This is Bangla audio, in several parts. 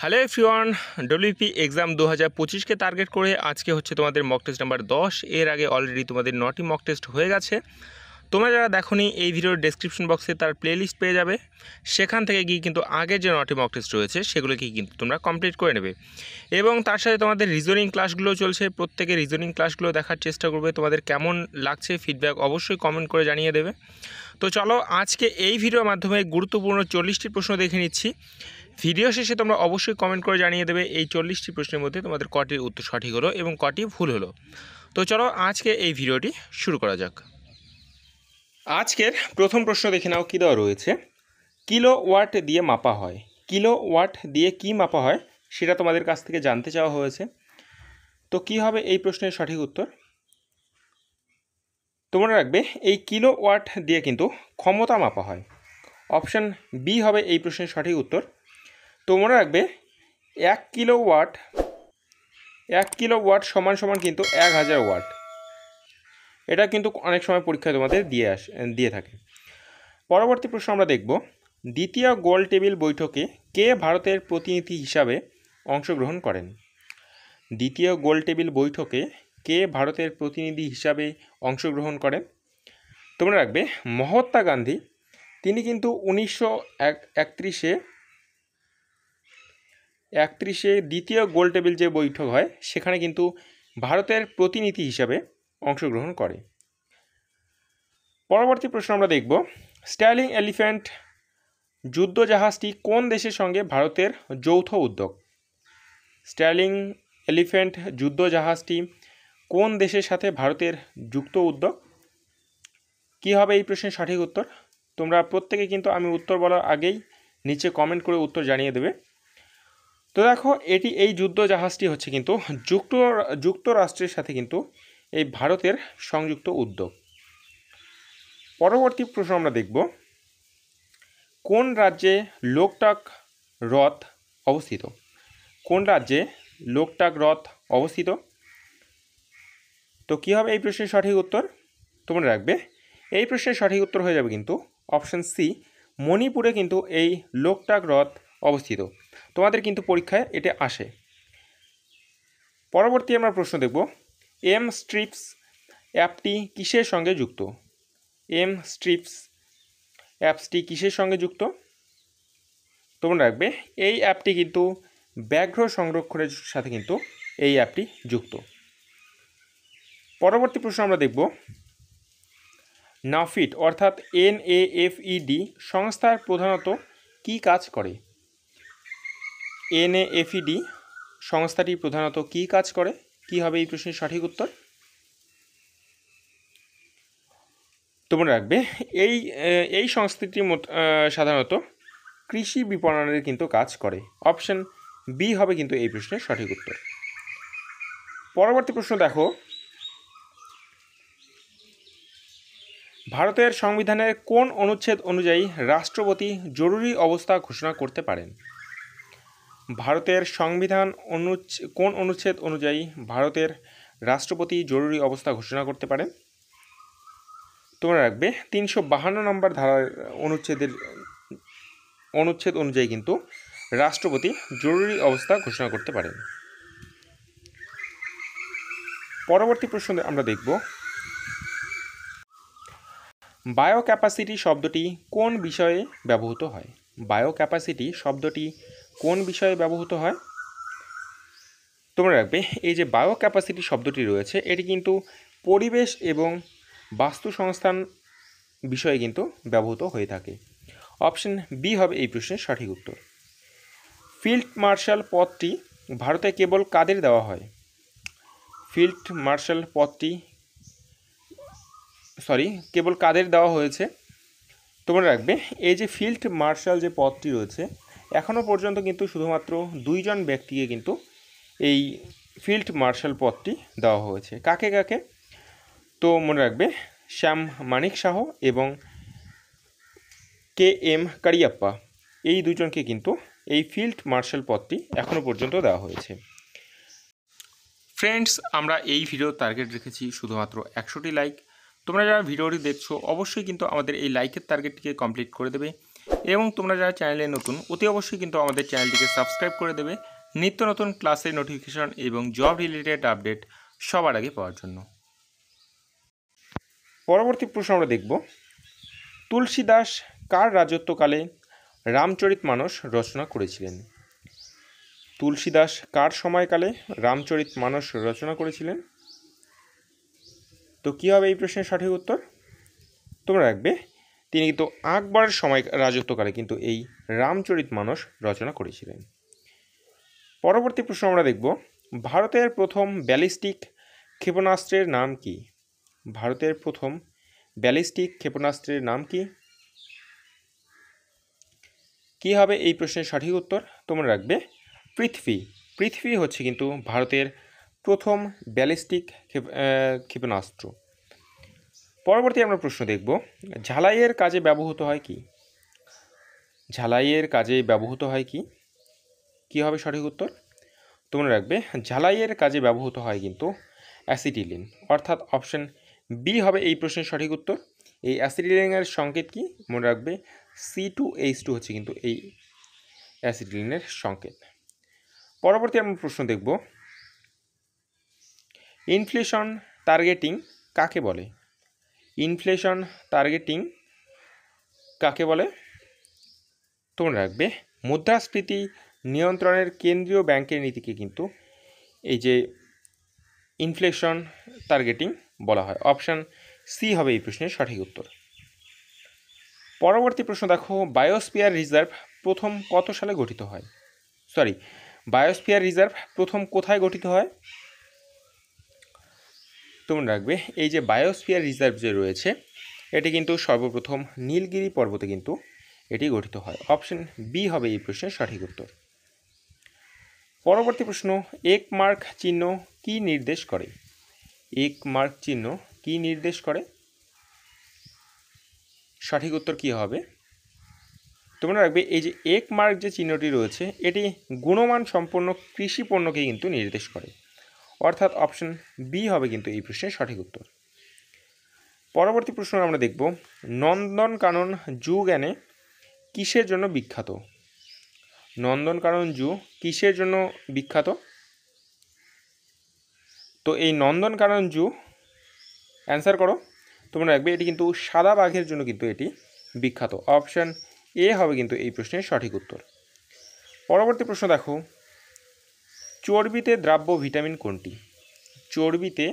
হ্যালো এভরিওয়ান, ডব্লিউপি এক্সাম 2025কে টার্গেট করে আজকে হচ্ছে তোমাদের মক টেস্ট নাম্বার 10। এর আগে অলরেডি তোমাদের 9টি মক টেস্ট হয়ে গেছে। তোমরা যারা দেখোনি এই ভিডিওর ডেসক্রিপশন বক্সে তার প্লেলিস্ট পেয়ে যাবে, সেখান থেকে গিয়ে কিন্তু আগের যে 9টি মক টেস্ট রয়েছে সেগুলোকে কিন্তু তোমরা কমপ্লিট করে নেবে। এবং তার সাথে তোমাদের রিজনিং ক্লাসগুলো চলছে, প্রত্যেকে রিজনিং ক্লাসগুলো দেখার চেষ্টা করবে। তোমাদের কেমন লাগছে ফিডব্যাক অবশ্যই কমেন্ট করে জানিয়ে দেবে। তো চলো আজকে এই ভিডিওর মাধ্যমে গুরুত্বপূর্ণ 40টি প্রশ্ন দেখে নিচ্ছি। ভিডিও শেষে তোমরা অবশ্যই কমেন্ট করে জানিয়ে দেবে এই 40টি প্রশ্নের মধ্যে তোমাদের কটির উত্তর সঠিক হলো এবং কটি ভুল হলো। তো চলো আজকে এই ভিডিওটি শুরু করা যাক। আজকের প্রথম প্রশ্ন দেখে নাও, কী দেওয়া রয়েছে। কিলো ওয়াট দিয়ে মাপা হয়। কিলো ওয়াট দিয়ে কি মাপা হয় সেটা তোমাদের কাছ থেকে জানতে চাওয়া হয়েছে। তো কি হবে এই প্রশ্নের সঠিক উত্তর? তোমরা রাখবে এই কিলো ওয়াট দিয়ে কিন্তু ক্ষমতা মাপা হয়। অপশান বি হবে এই প্রশ্নের সঠিক উত্তর। তোমরা রাখবে 1 কিলোওয়াট সমান সমান কিন্তু 1000 ওয়াট। এটা কিন্তু অনেক সময় পরীক্ষায় তোমাদের দিয়ে থাকে। পরবর্তী প্রশ্ন আমরা দেখব, দ্বিতীয় গোল টেবিল বৈঠকে কে ভারতের প্রতিনিধি হিসাবে অংশগ্রহণ করেন। দ্বিতীয় গোল টেবিল বৈঠকে কে ভারতের প্রতিনিধি হিসাবে অংশগ্রহণ করেন? তোমরা রাখবে মহাত্মা গান্ধী। তিনি কিন্তু 1931 দ্বিতীয় গোল টেবিল যে বৈঠক হয় সেখানে কিন্তু ভারতের প্রতিনিধি হিসাবে অংশগ্রহণ করে। পরবর্তী প্রশ্ন আমরা দেখব, স্টার্লিং এলিফ্যান্ট যুদ্ধজাহাজটি কোন দেশের সঙ্গে ভারতের যৌথ উদ্যোগ। স্টার্লিং এলিফ্যান্ট যুদ্ধজাহাজটি কোন দেশের সাথে ভারতের যুক্ত উদ্যোগ? কী হবে এই প্রশ্নের সঠিক উত্তর? তোমরা প্রত্যেকে কিন্তু আমি উত্তর বলার আগেই নিচে কমেন্ট করে উত্তর জানিয়ে দেবে। তো দেখো, এই যুদ্ধজাহাজটি হচ্ছে কিন্তু যুক্তরাষ্ট্রের সাথে কিন্তু এই ভারতের সংযুক্ত উদ্যোগ। পরবর্তী প্রশ্ন আমরা দেখব, কোন রাজ্যে লোকটাক হ্রদ অবস্থিত। কোন রাজ্যে লোকটাক হ্রদ অবস্থিত? তো কী হবে এই প্রশ্নের সঠিক উত্তর? তোমরা রাখবে এই প্রশ্নের সঠিক উত্তর হয়ে যাবে কিন্তু অপশান সি, মণিপুরে কিন্তু এই লোকটাক হ্রদ অবস্থিত। তোমাদের কিন্তু পরীক্ষায় এটা আসে। পরবর্তী আমরা প্রশ্ন দেখব, এম স্ট্রিপস অ্যাপটি কিসের সঙ্গে যুক্ত। এম স্ট্রিপস অ্যাপসটি কিসের সঙ্গে যুক্ত? তোমরা রাখবে এই অ্যাপটি কিন্তু ব্যাঘ্র সংরক্ষণের সাথে কিন্তু এই অ্যাপটি যুক্ত। পরবর্তী প্রশ্ন আমরা দেখব, নাফিড অর্থাৎ NAFED সংস্থার প্রধানত কি কাজ করে। NAFED সংস্থাটি প্রধানত কি কাজ করে? কি হবে এই প্রশ্নের সঠিক উত্তর? তোমরা রাখবে এই সংস্থাটি সাধারণত কৃষি বিপণনের কিন্তু কাজ করে। অপশন বি হবে কিন্তু এই প্রশ্নের সঠিক উত্তর। পরবর্তী প্রশ্ন দেখো, ভারতের সংবিধানের কোন অনুচ্ছেদ অনুযায়ী রাষ্ট্রপতি জরুরি অবস্থা ঘোষণা করতে পারেন। ভারতের সংবিধান কোন অনুচ্ছেদ অনুযায়ী ভারতের রাষ্ট্রপতি জরুরি অবস্থা ঘোষণা করতে পারেন? তোমরা রাখবে 352 নম্বর ধারার অনুচ্ছেদ অনুযায়ী কিন্তু রাষ্ট্রপতি জরুরি অবস্থা ঘোষণা করতে পারেন। পরবর্তী প্রশ্ন আমরা দেখব, বায়োক্যাপাসিটি শব্দটি কোন বিষয়ে ব্যবহৃত হয়। বায়োক্যাপাসিটি শব্দটি কোন বিষয়ে ব্যবহৃত হয়? তোমরা রাখবে এই যে বায়োক্যাপাসিটি শব্দটি রয়েছে এটি কিন্তু পরিবেশ এবং বাস্তু সংস্থান বিষয়ে কিন্তু ব্যবহৃত হয়ে থাকে। অপশন বি হবে এই প্রশ্নের সঠিক উত্তর। ফিল্ড মার্শাল পদটি ভারতে কেবল কাদের দেওয়া হয়। ফিল্ড মার্শাল পদটি কেবল কাদের দেওয়া হয়েছে? তোমরা রাখবে এই যে ফিল্ড মার্শাল যে পদটি রয়েছে এখনও পর্যন্ত কিন্তু শুধুমাত্র 2 জন ব্যক্তিকে কিন্তু এই ফিল্ড মার্শাল পদটি দেওয়া হয়েছে। কাকে কাকে? তো মনে রাখবে শ্যাম মানিক শাহ এবং KM কারিয়াপ্পা, এই দুজনকে কিন্তু এই ফিল্ড মার্শাল পদটি এখনও পর্যন্ত দেওয়া হয়েছে। ফ্রেন্ডস, আমরা এই ভিডিওর টার্গেট রেখেছি শুধুমাত্র 100টি লাইক। তোমরা যারা ভিডিওটি দেখছো অবশ্যই কিন্তু আমাদের এই লাইকের টার্গেটটিকে কমপ্লিট করে দেবে এবং তোমরা যারা চ্যানেলে নতুন অতি অবশ্যই কিন্তু আমাদের চ্যানেলটিকে সাবস্ক্রাইব করে দেবে নিত্য নতুন ক্লাসের নোটিফিকেশন এবং জব রিলেটেড আপডেট সবার আগে পাওয়ার জন্য। পরবর্তী প্রশ্ন আমরা দেখব, তুলসীদাস কার রাজত্বকালে রামচরিতমানস রচনা করেছিলেন? তুলসীদাস কার সময়কালে রামচরিতমানস রচনা করেছিলেন? তো কী হবে এই প্রশ্নের সঠিক উত্তর? তোমরা রাখবে তিনি কিন্তু আকবরের সময় রাজত্বকালে কিন্তু এই রামচরিতমানস রচনা করেছিলেন। পরবর্তী প্রশ্ন আমরা দেখব, ভারতের প্রথম ব্যালিস্টিক ক্ষেপণাস্ত্রের নাম কি? ভারতের প্রথম ব্যালিস্টিক ক্ষেপণাস্ত্রের নাম কি? কী হবে এই প্রশ্নের সঠিক উত্তর? তোমরা রাখবে পৃথ্বী। পৃথ্বী হচ্ছে কিন্তু ভারতের প্রথম ব্যালিস্টিক ক্ষেপণাস্ত্র। পরবর্তী আমরা প্রশ্ন দেখব, ঝালাইয়ের কাজে ব্যবহৃত হয় কি? ঝালাইয়ের কাজে ব্যবহৃত হয় কি? কী হবে সঠিক উত্তর? তোমরা রাখবে ঝালাইয়ের কাজে ব্যবহৃত হয় কিন্তু অ্যাসিটিলিন, অর্থাৎ অপশন বি হবে এই প্রশ্নের সঠিক উত্তর। এই অ্যাসিটিলিনের সংকেত কি? মনে রাখবে C2H2 হচ্ছে কিন্তু এই অ্যাসিটিলিনের সংকেত। পরবর্তী আমরা প্রশ্ন দেখব, ইনফ্লেশন টার্গেটিং কাকে বলে? ইনফ্লেশন টার্গেটিং কাকে বলে? তোমরা রাখবে মুদ্রাস্ফীতি নিয়ন্ত্রণের কেন্দ্রীয় ব্যাংকের নীতিকে কিন্তু এই যে ইনফ্লেশন টার্গেটিং বলা হয়। অপশান সি হবে এই প্রশ্নের সঠিক উত্তর। পরবর্তী প্রশ্ন দেখো, বায়োস্ফিয়ার রিজার্ভ প্রথম কত সালে গঠিত হয়? বায়োস্ফিয়ার রিজার্ভ প্রথম কোথায় গঠিত হয়? তোমরা রাখবে এই যে বায়োস্ফিয়ার রিজার্ভ যে রয়েছে এটি কিন্তু সর্বপ্রথম নীলগিরি পর্বতে কিন্তু এটি গঠিত হয়। অপশন বি হবে এই প্রশ্নের সঠিক উত্তর। পরবর্তী প্রশ্ন, এক মার্ক চিহ্ন কি নির্দেশ করে? এক মার্ক চিহ্ন কি নির্দেশ করে? সঠিক উত্তর কী হবে? তোমরা রাখবে এই যে এক মার্ক যে চিহ্নটি রয়েছে এটি গুণমান সম্পন্ন কৃষি পণ্যকে কিন্তু নির্দেশ করে, অর্থাৎ অপশন বি হবে কিন্তু এই প্রশ্নের সঠিক উত্তর। পরবর্তী প্রশ্ন আমরা দেখব, নন্দনকানন জু জ্ঞানে কিসের জন্য বিখ্যাত? নন্দনকানন জু কিসের জন্য বিখ্যাত? তো এই নন্দনকানন জু অ্যান্সার করো। তোমরা রাখবে এটি কিন্তু সাদা বাঘের জন্য কিন্তু এটি বিখ্যাত। অপশান এ হবে কিন্তু এই প্রশ্নের সঠিক উত্তর। পরবর্তী প্রশ্ন দেখো, চর্বিতে দ্রাব্য ভিটামিন কোনটি? চর্বিতে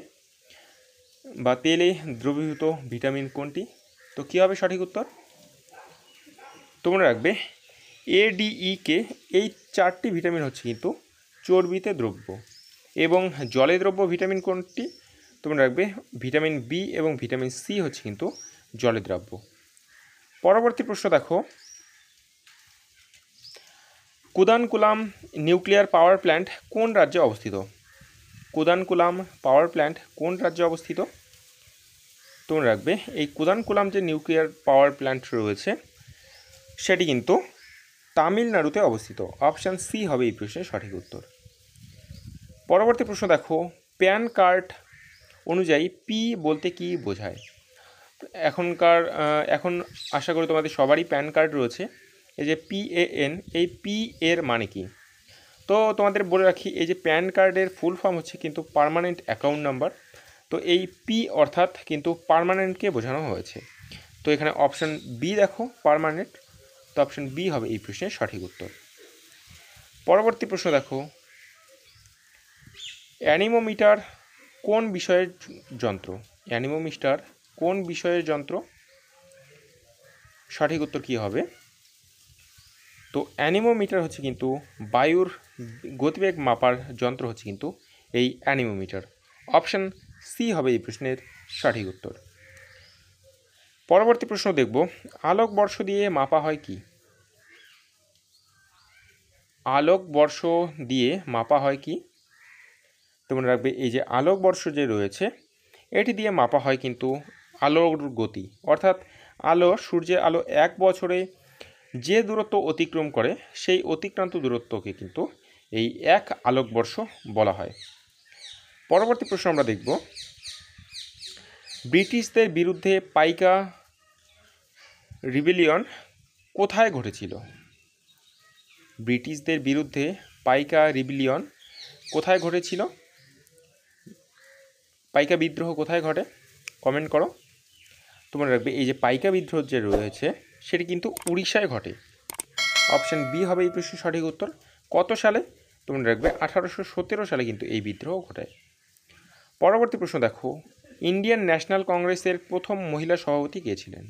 বা তেলে দ্রবীভূত ভিটামিন কোনটি? তো কী হবে সঠিক উত্তর? তোমরা রাখবে ADE এই চারটি ভিটামিন হচ্ছে কিন্তু চর্বিতে দ্রব্য। এবং জলে দ্রব্য ভিটামিন কোনটি? তোমরা রাখবে ভিটামিন বি এবং ভিটামিন সি হচ্ছে কিন্তু জলে দ্রব্য। পরবর্তী প্রশ্ন দেখো, কুদানকুলাম নিউক্লিয়ার পাওয়ার প্ল্যান্ট কোন রাজ্যে অবস্থিত? কুদানকুলাম পাওয়ার প্ল্যান্ট কোন রাজ্যে অবস্থিত? তোমরা রাখবে এই কুদানকুলাম যে নিউক্লিয়ার পাওয়ার প্ল্যান্ট রয়েছে সেটি কিন্তু তামিলনাড়ুতে অবস্থিত। অপশান সি হবে এই প্রশ্নের সঠিক উত্তর। পরবর্তী প্রশ্ন দেখো, প্যান কার্ড অনুযায়ী পি বলতে কি বোঝায়? এখন আশা করি তোমাদের সবারই প্যান কার্ড রয়েছে। এই যে PAN, এই পি এর মানে কি? তো তোমাদের বলে রাখি এই যে প্যান কার্ডের ফুল ফর্ম হচ্ছে কিন্তু পার্মানেন্ট অ্যাকাউন্ট নাম্বার। তো এই পি অর্থাৎ কিন্তু পার্মানেন্টকে বোঝানো হয়েছে। তো এখানে অপশান বি দেখো পার্মানেন্ট, তো অপশান বি হবে এই প্রশ্নের সঠিক উত্তর। পরবর্তী প্রশ্ন দেখো, অ্যানিমোমিটার কোন বিষয়ের যন্ত্র? অ্যানিমোমিটার কোন বিষয়ের যন্ত্র? সঠিক উত্তর কী হবে? তো অ্যানিমোমিটার হচ্ছে কিন্তু বায়ুর গতিবেগ মাপার যন্ত্র হচ্ছে কিন্তু এই অ্যানিমোমিটার। অপশান সি হবে এই প্রশ্নের সঠিক উত্তর। পরবর্তী প্রশ্ন দেখব, আলোকবর্ষ দিয়ে মাপা হয় কি? আলোকবর্ষ দিয়ে মাপা হয় কি? তোমরা রাখবে এই যে আলোকবর্ষ যে রয়েছে এটি দিয়ে মাপা হয় কিন্তু আলোর গতি, অর্থাৎ সূর্যের আলো এক বছরে যে দূরত্ব অতিক্রম করে সেই অতিক্রান্ত দূরত্বকে কিন্তু এই এক আলোকবর্ষ বলা হয়। পরবর্তী প্রশ্ন আমরা দেখব, ব্রিটিশদের বিরুদ্ধে পাইকা রিবেলিয়ন কোথায় ঘটেছিল? ব্রিটিশদের বিরুদ্ধে পাইকা রিবিলিয়ন কোথায় ঘটেছিল? পাইকা বিদ্রোহ কোথায় ঘটে? কমেন্ট করো। তোমরা রাখবে এই যে পাইকা বিদ্রোহ যে রয়েছে সেটি কিন্তু উড়িষ্যায় ঘটে। অপশান বি হবে এই প্রশ্নের সঠিক উত্তর। কত সালে? তোমরা রাখবে 1817 সালে কিন্তু এই বিদ্রোহ ঘটায়। পরবর্তী প্রশ্ন দেখো, ইন্ডিয়ান ন্যাশনাল কংগ্রেসের প্রথম মহিলা সভাপতি কে ছিলেন?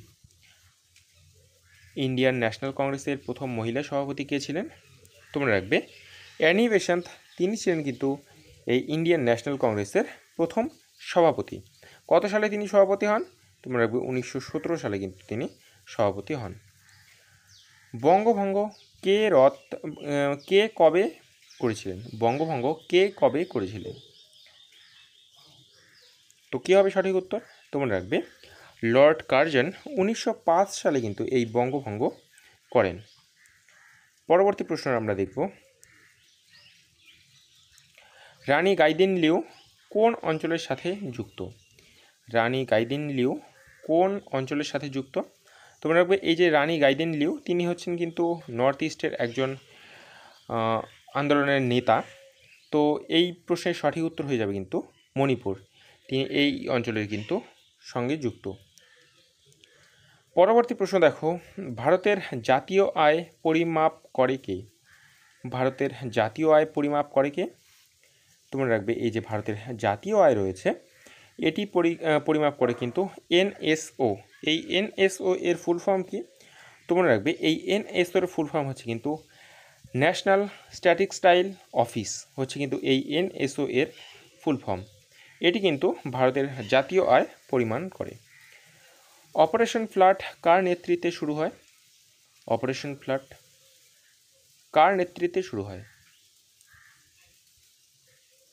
ইন্ডিয়ান ন্যাশনাল কংগ্রেসের প্রথম মহিলা সভাপতি কে ছিলেন? তোমরা রাখবে অ্যানি বেসান্ত, তিনি ছিলেন কিন্তু এই ইন্ডিয়ান ন্যাশনাল কংগ্রেসের প্রথম সভাপতি। কত সালে তিনি সভাপতি হন? তোমরা রাখবে 1917 সালে কিন্তু তিনি সভাপতি হন। বঙ্গভঙ্গ কে কবে করেছিলেন? বঙ্গভঙ্গ কে কবে করেছিলেন? তো কী হবে সঠিক উত্তর? তোমরা রাখবে লর্ড কার্জন 1905 সালে কিন্তু এই বঙ্গভঙ্গ করেন। পরবর্তী প্রশ্ন আমরা দেখব, রানী গাইদিনলিউ কোন অঞ্চলের সাথে যুক্ত? রানী গাইদিনলিউ কোন অঞ্চলের সাথে যুক্ত? তোমরা রাখবে এই যে রানী গাইদিনলিউ তিনি হচ্ছেন কিন্তু নর্থ ইস্টের একজন আন্দোলনের নেতা। তো এই প্রশ্নের সঠিক উত্তর হয়ে যাবে কিন্তু মণিপুর, তিনি এই অঞ্চলের কিন্তু সঙ্গে যুক্ত। পরবর্তী প্রশ্ন দেখো, ভারতের জাতীয় আয় পরিমাপ করে কে? ভারতের জাতীয় আয় পরিমাপ করে কে? তোমরা রাখবে এই যে ভারতের জাতীয় আয় রয়েছে এটি পরিমাপ করে কিন্তু এনএসও। এই এনএসও এর ফুল ফর্ম কি? তোমরা রাখবে এই এনএসও এর ফুল ফর্ম হচ্ছে কিন্তু ন্যাশনাল স্ট্যাটিস্টিক্যাল অফিস, হচ্ছে কিন্তু এই এনএসও এর ফুল ফর্ম। এটি কিন্তু ভারতের জাতীয় আয় পরিমাণ করে। অপারেশন ফ্লাড কার নেতৃত্বে শুরু হয়? অপারেশন ফ্লাড কার নেতৃত্বে শুরু হয়?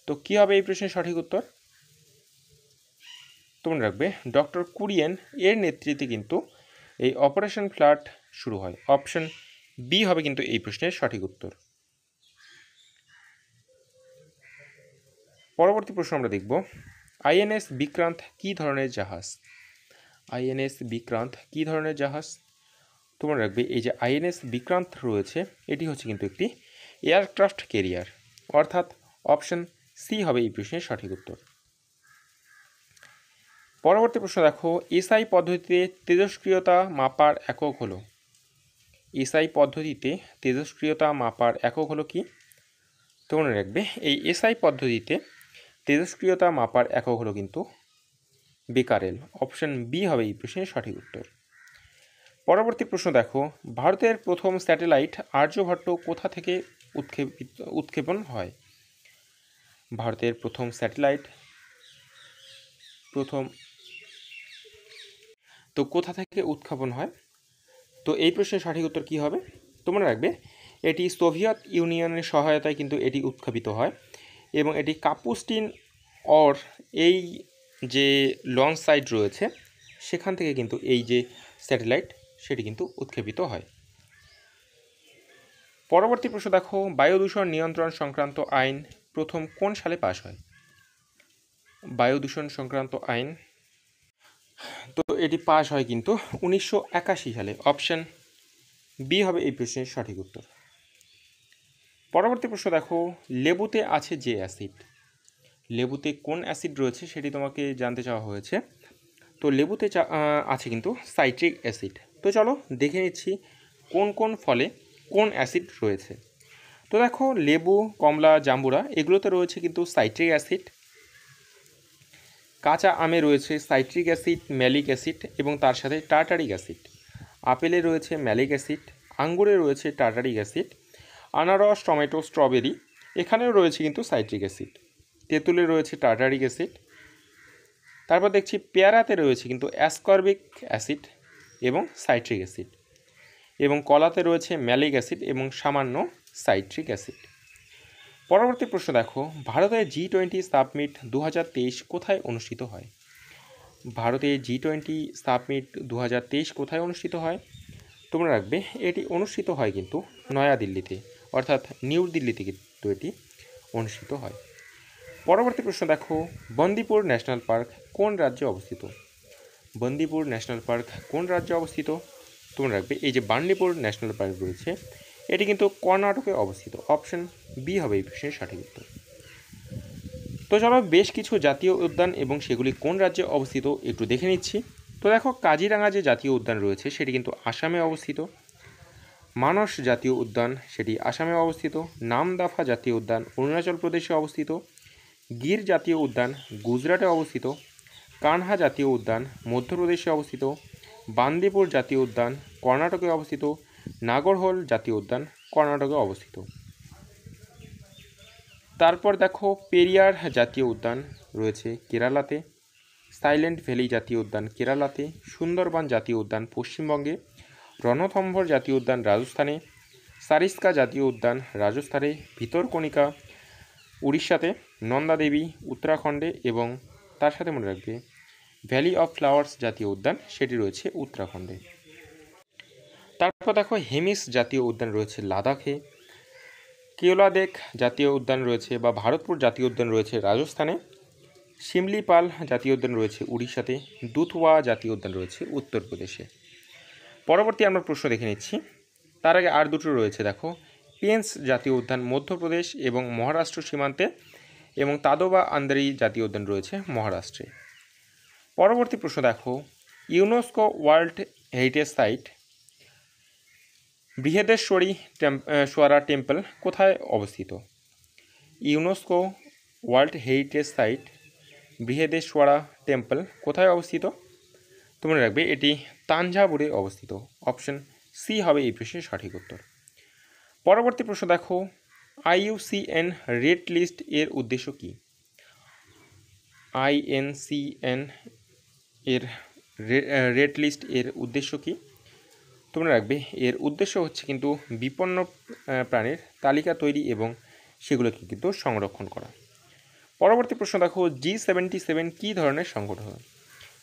তো কী হবে এই প্রশ্নের সঠিক উত্তর? তোমরা রাখবে ডক্টর কুরিয়েন এর নেতৃত্বে কিন্তু এই অপারেশন ফ্লাড শুরু হয়। অপশন বি হবে কিন্তু এই প্রশ্নের সঠিক উত্তর। পরবর্তী প্রশ্ন আমরা দেখব, আইএনএস বিক্রান্ত কী ধরনের জাহাজ? আইএনএস বিক্রান্ত কী ধরনের জাহাজ? তোমরা রাখবে এই যে আইএনএস বিক্রান্ত রয়েছে এটি হচ্ছে কিন্তু একটি এয়ারক্রাফট ক্যারিয়ার, অর্থাৎ অপশন সি হবে এই প্রশ্নের সঠিক উত্তর। পরবর্তী প্রশ্ন দেখো, এসআই পদ্ধতিতে তেজস্ক্রিয়তা মাপার একক হলো? এসআই পদ্ধতিতে তেজস্ক্রিয়তা মাপার একক হলো কি? তোমরা রাখবে এই এসআই পদ্ধতিতে তেজস্ক্রিয়তা মাপার একক হলো কিন্তু বেকারেল। অপশন বি হবে এই প্রশ্নের সঠিক উত্তর। পরবর্তী প্রশ্ন দেখো, ভারতের প্রথম স্যাটেলাইট আর্যভট্ট কোথা থেকে উৎক্ষেপণ হয়? ভারতের প্রথম স্যাটেলাইট তো কোথা থেকে উৎক্ষেপণ হয়? তো এই প্রশ্নের সঠিক উত্তর কী হবে? তোমরা রাখবে এটি সোভিয়েত ইউনিয়নের সহায়তায় কিন্তু এটি উৎক্ষেপিত হয় এবং এটি কাপুস্টিন অর এই যে লঞ্চ সাইট রয়েছে সেখান থেকে কিন্তু এই যে স্যাটেলাইট সেটি কিন্তু উৎক্ষেপিত হয়। পরবর্তী প্রশ্ন দেখো, বায়ু দূষণ নিয়ন্ত্রণ সংক্রান্ত আইন প্রথম কোন সালে পাশ হয়? বায়ু দূষণ সংক্রান্ত আইন তো এটি পাশ হয় কিন্তু 1981 সালে। অপশন বি হবে এই প্রশ্নের সঠিক উত্তর। পরবর্তী প্রশ্ন দেখো, লেবুতে আছে যে অ্যাসিড, লেবুতে কোন অ্যাসিড রয়েছে সেটি তোমাকে জানতে চাওয়া হয়েছে। তো লেবুতে আছে কিন্তু সাইট্রিক অ্যাসিড। তো চলো দেখে নিচ্ছি কোন কোন ফলে কোন অ্যাসিড রয়েছে। তো দেখো লেবু, কমলা, জাম্বুরা এগুলোতে রয়েছে কিন্তু সাইট্রিক অ্যাসিড। কাঁচা আমে রয়েছে সাইট্রিক অ্যাসিড, ম্যালিক অ্যাসিড এবং তার সাথে টার্টারিক অ্যাসিড। আপেলে রয়েছে ম্যালিক অ্যাসিড, আঙ্গুরে রয়েছে টার্টারিক অ্যাসিড, আনারস, টমেটো, স্ট্রবেরি এখানেও রয়েছে কিন্তু সাইট্রিক অ্যাসিড। তেঁতুলে রয়েছে টার্টারিক অ্যাসিড। তারপর দেখছি পেয়ারাতে রয়েছে কিন্তু অ্যাসকর্বিক অ্যাসিড এবং সাইট্রিক অ্যাসিড, এবং কলাতে রয়েছে ম্যালিক অ্যাসিড এবং সামান্য সাইট্রিক অ্যাসিড। পরবর্তী প্রশ্ন দেখো, ভারতের G20 সাবমিট 2023 কোথায় অনুষ্ঠিত হয়? ভারতে G20 সাবমিট 2023 কোথায় অনুষ্ঠিত হয়? তোমরা রাখবে এটি অনুষ্ঠিত হয় কিন্তু নয়াদিল্লিতে, অর্থাৎ নিউ দিল্লিতে কিন্তু এটি অনুষ্ঠিত হয়। পরবর্তী প্রশ্ন দেখো, বন্দিপুর ন্যাশনাল পার্ক কোন রাজ্যে অবস্থিত? বন্দিপুর ন্যাশনাল পার্ক কোন রাজ্যে অবস্থিত? তোমরা রাখবে এই যে বান্দিপুর ন্যাশনাল পার্ক রয়েছে এটি কিন্তু কর্ণাটকে অবস্থিত। অপশন বি হবে এই প্রশ্নের সঠিক উত্তর। তো চলো বেশ কিছু জাতীয় উদ্যান এবং সেগুলি কোন রাজ্যে অবস্থিত একটু দেখে নিচ্ছি। তো দেখো কাজিরাঙা যে জাতীয় উদ্যান রয়েছে সেটি কিন্তু আসামে অবস্থিত। মানস জাতীয় উদ্যান সেটি আসামে অবস্থিত। নামদাফা জাতীয় উদ্যান অরুণাচল প্রদেশে অবস্থিত। গির জাতীয় উদ্যান গুজরাটে অবস্থিত। কানহা জাতীয় উদ্যান মধ্যপ্রদেশে অবস্থিত। বান্দিপুর জাতীয় উদ্যান কর্ণাটকে অবস্থিত। নাগরহোল জাতীয় উদ্যান কর্ণাটকে অবস্থিত। তারপর দেখো পেরিয়ার জাতীয় উদ্যান রয়েছে কেরালাতে। সাইলেন্ট ভ্যালি জাতীয় উদ্যান কেরালাতে। সুন্দরবন জাতীয় উদ্যান পশ্চিমবঙ্গে। রণথম্ভর জাতীয় উদ্যান রাজস্থানে। সারিস্কা জাতীয় উদ্যান রাজস্থানে। ভিতরকণিকা উড়িষ্যাতে। নন্দাদেবী উত্তরাখণ্ডে এবং তার সাথে মনে রাখবে ভ্যালি অফ ফ্লাওয়ার্স জাতীয় উদ্যান সেটি রয়েছে উত্তরাখণ্ডে। তারপর দেখো হেমিস জাতীয় উদ্যান রয়েছে লাদাখে। কেওলাদেক জাতীয় উদ্যান রয়েছে বা ভারতপুর জাতীয় উদ্যান রয়েছে রাজস্থানে। শিমলিপাল জাতীয় উদ্যান রয়েছে উড়িষ্যাতে। দুধওয়া জাতীয় উদ্যান রয়েছে উত্তরপ্রদেশে। পরবর্তী আমরা প্রশ্ন দেখে নিচ্ছি। তার আগে আর দুটো রয়েছে দেখো পেন্স জাতীয় উদ্যান মধ্যপ্রদেশ এবং মহারাষ্ট্র সীমান্তে এবং তাদোবা আন্দারি জাতীয় উদ্যান রয়েছে মহারাষ্ট্রে। পরবর্তী প্রশ্ন দেখো UNESCO world heritage site Brihadeeswara temple কোথায় অবস্থিত? UNESCO world heritage site Brihadeeswara temple কোথায় অবস্থিত? তোমরা রাখবে এটি তাঞ্জাভুরে অবস্থিত। অপশন সি হবে এই প্রশ্নের সঠিক উত্তর। পরবর্তী প্রশ্ন দেখো IUCN রেড লিস্ট এর উদ্দেশ্য কী? IUCN এর রেড লিস্ট এর উদ্দেশ্য কী? তোমরা রাখবে এর উদ্দেশ্য হচ্ছে কিন্তু বিপন্ন প্রাণীর তালিকা তৈরি এবং সেগুলোকে কিন্তু সংরক্ষণ করা। পরবর্তী প্রশ্ন দেখো G77 কী ধরনের সংগঠন?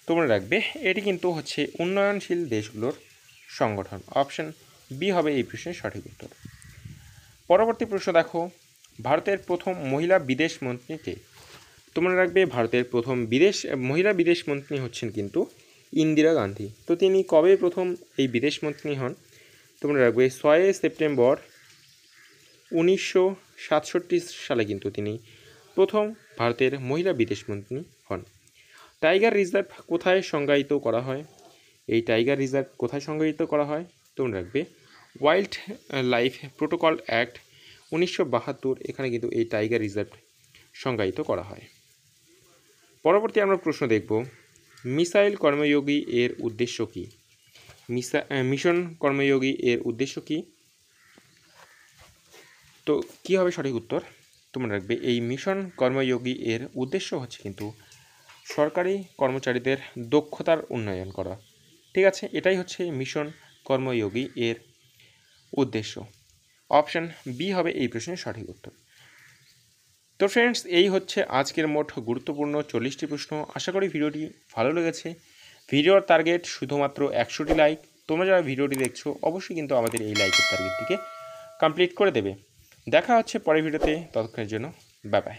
তোমরা রাখবে এটি কিন্তু হচ্ছে উন্নয়নশীল দেশগুলোর সংগঠন। অপশন বি হবে এই প্রশ্নের সঠিক উত্তর। পরবর্তী প্রশ্ন দেখো ভারতের প্রথম মহিলা বিদেশ মন্ত্রী কে? তোমরা রাখবে ভারতের প্রথম মহিলা বিদেশ মন্ত্রী হচ্ছেন কিন্তু ইন্দিরা গান্ধী। তো তিনি কবে প্রথম এই বিদেশ মন্ত্রী হন? তোমরা রাখবে 6 সেপ্টেম্বর 1967 সালে কিন্তু তিনি প্রথম ভারতের মহিলা বিদেশ মন্ত্রী হন। টাইগার রিজার্ভ কোথায় সংজ্ঞায়িত করা হয়? এই টাইগার রিজার্ভ কোথায় সংজ্ঞায়িত করা হয়? তোমরা রাখবে ওয়াইল্ড লাইফ প্রোটোকল অ্যাক্ট 1972 এখানে কিন্তু এই টাইগার রিজার্ভ সংজ্ঞায়িত করা হয়। পরবর্তী আমরা প্রশ্ন দেখব মিসাইল কর্মযোগী এর উদ্দেশ্য কী? মিশন কর্মযোগী এর উদ্দেশ্য কী? তো কী হবে সঠিক উত্তর? তোমরা রাখবে এই মিশন কর্মযোগী এর উদ্দেশ্য হচ্ছে কিন্তু সরকারি কর্মচারীদের দক্ষতার উন্নয়ন করা। ঠিক আছে, এটাই হচ্ছে মিশন কর্মযোগী এর উদ্দেশ্য। অপশন বি হবে এই প্রশ্নের সঠিক উত্তর। তো ফ্রেন্ডস এই হচ্ছে আজকের মোট গুরুত্বপূর্ণ 40টি প্রশ্ন। আশা করি ভিডিওটি ভালো লেগেছে। ভিডিওর টার্গেট শুধুমাত্র 100টি লাইক। তোমরা যারা ভিডিওটি দেখছো অবশ্যই কিন্তু আমাদের এই লাইকের টার্গেটটিকে কমপ্লিট করে দেবে। দেখা হচ্ছে পরের ভিডিওতে, ততক্ষণের জন্য বাই বাই।